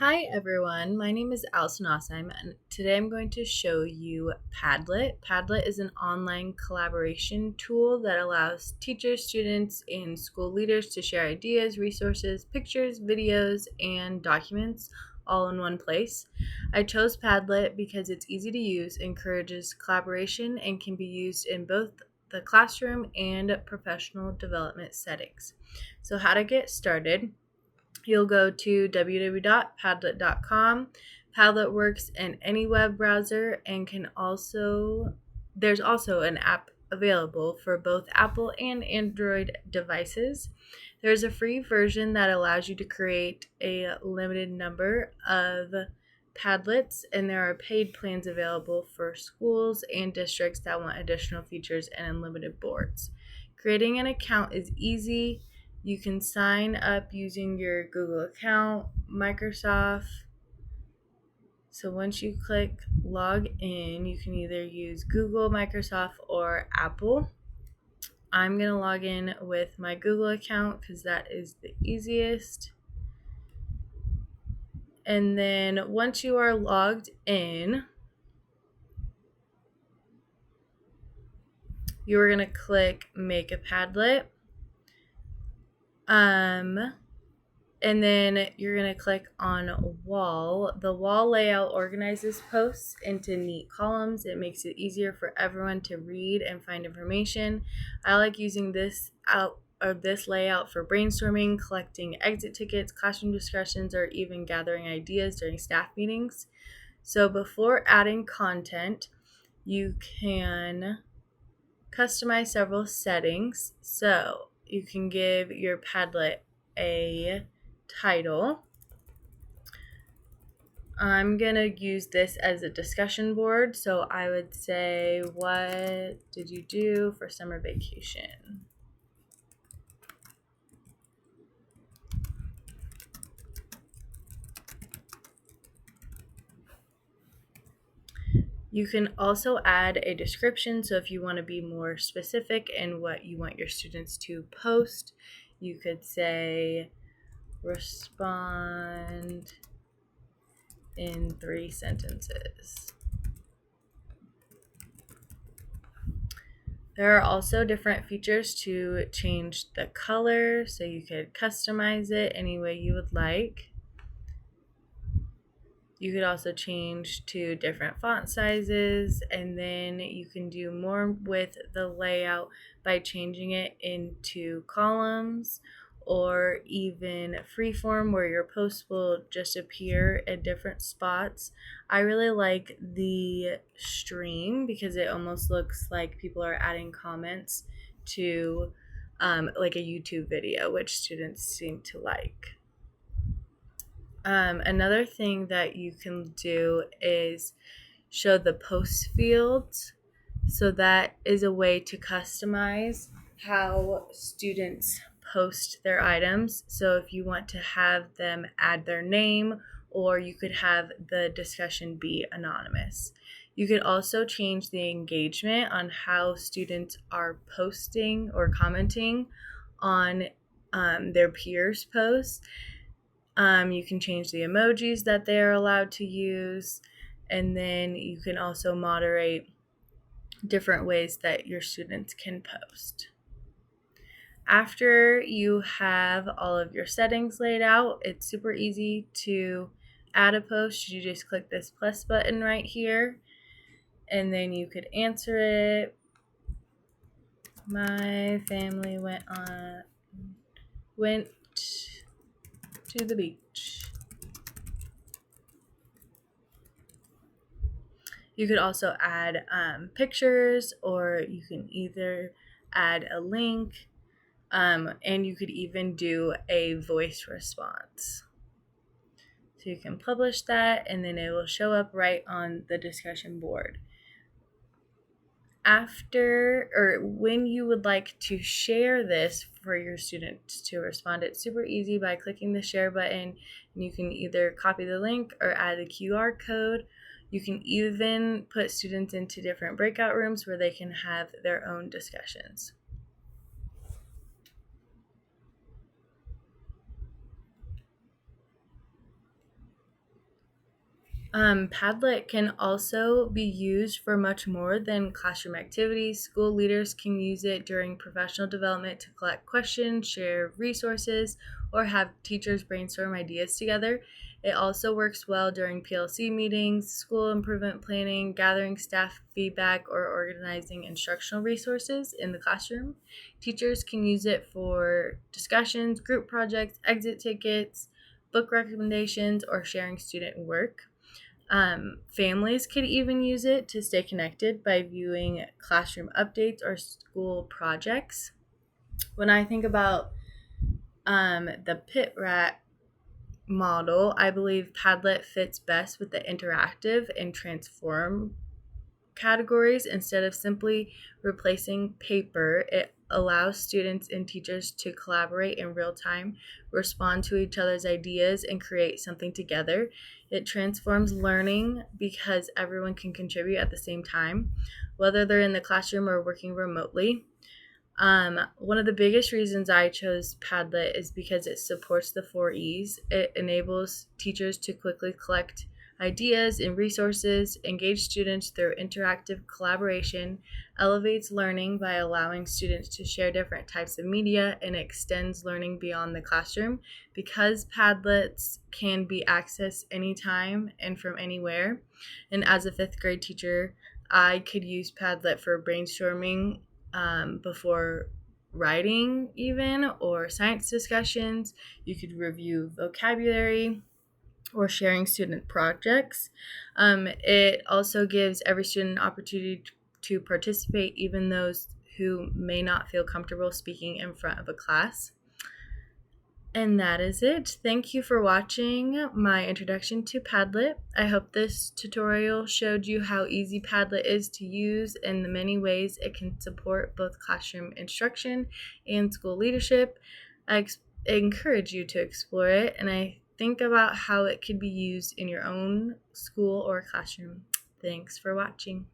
Hi everyone, my name is Allison Osheim and today I'm going to show you Padlet. Padlet is an online collaboration tool that allows teachers, students, and school leaders to share ideas, resources, pictures, videos, and documents all in one place. I chose Padlet because it's easy to use, encourages collaboration, and can be used in both the classroom and professional development settings. So how to get started. You'll go to www.padlet.com. Padlet works in any web browser and there's also an app available for both Apple and Android devices. There's a free version that allows you to create a limited number of Padlets, and there are paid plans available for schools and districts that want additional features and unlimited boards. Creating an account is easy. You can sign up using your Google account, Microsoft. So once you click log in, you can either use Google, Microsoft, or Apple. I'm going to log in with my Google account because that is the easiest. And then once you are logged in, you're going to click make a Padlet. And then you're going to click on wall. The wall layout organizes posts into neat columns. It makes it easier for everyone to read and find information. I like using this layout for brainstorming, collecting exit tickets, classroom discussions, or even gathering ideas during staff meetings. So before adding content, you can customize several settings. So you can give your Padlet a title. I'm going to use this as a discussion board. So I would say, what did you do for summer vacation? You can also add a description. So if you want to be more specific in what you want your students to post, you could say, respond in 3 sentences. There are also different features to change the color, so you could customize it any way you would like. You could also change to different font sizes, and then you can do more with the layout by changing it into columns or even freeform where your posts will just appear at different spots. I really like the stream because it almost looks like people are adding comments to like a YouTube video, which students seem to like. Another thing that you can do is show the post fields. So that is a way to customize how students post their items. So if you want to have them add their name, or you could have the discussion be anonymous. You could also change the engagement on how students are posting or commenting on their peers' posts. You can change the emojis that they are allowed to use, and then you can also moderate different ways that your students can post. After you have all of your settings laid out, it's super easy to add a post. You just click this plus button right here, and then you could answer it. My family went to the beach. You could also add pictures, or you can either add a link, and you could even do a voice response. So you can publish that, and then it will show up right on the discussion board. After or when you would like to share this for your students to respond, it's super easy by clicking the share button, and you can either copy the link or add a QR code. You can even put students into different breakout rooms where they can have their own discussions. Padlet can also be used for much more than classroom activities. School leaders can use it during professional development to collect questions, share resources, or have teachers brainstorm ideas together. It also works well during PLC meetings, school improvement planning, gathering staff feedback, or organizing instructional resources in the classroom. Teachers can use it for discussions, group projects, exit tickets, book recommendations, or sharing student work. Families could even use it to stay connected by viewing classroom updates or school projects. When I think about the pit rat model, I believe Padlet fits best with the interactive and transform categories. Instead of simply replacing paper, it allows students and teachers to collaborate in real time, respond to each other's ideas, and create something together. It transforms learning because everyone can contribute at the same time, whether they're in the classroom or working remotely. One of the biggest reasons I chose Padlet is because it supports the 4 E's. It enables teachers to quickly collect ideas and resources, engage students through interactive collaboration, elevates learning by allowing students to share different types of media, and extends learning beyond the classroom. Because Padlets can be accessed anytime and from anywhere, and as a fifth grade teacher, I could use Padlet for brainstorming before writing, even, or science discussions. You could review vocabulary or sharing student projects. It also gives every student an opportunity to participate, even those who may not feel comfortable speaking in front of a class. And that is it. Thank you for watching my introduction to Padlet. I hope this tutorial showed you how easy Padlet is to use and the many ways it can support both classroom instruction and school leadership. Encourage you to explore it, and I think about how it could be used in your own school or classroom. Thanks for watching.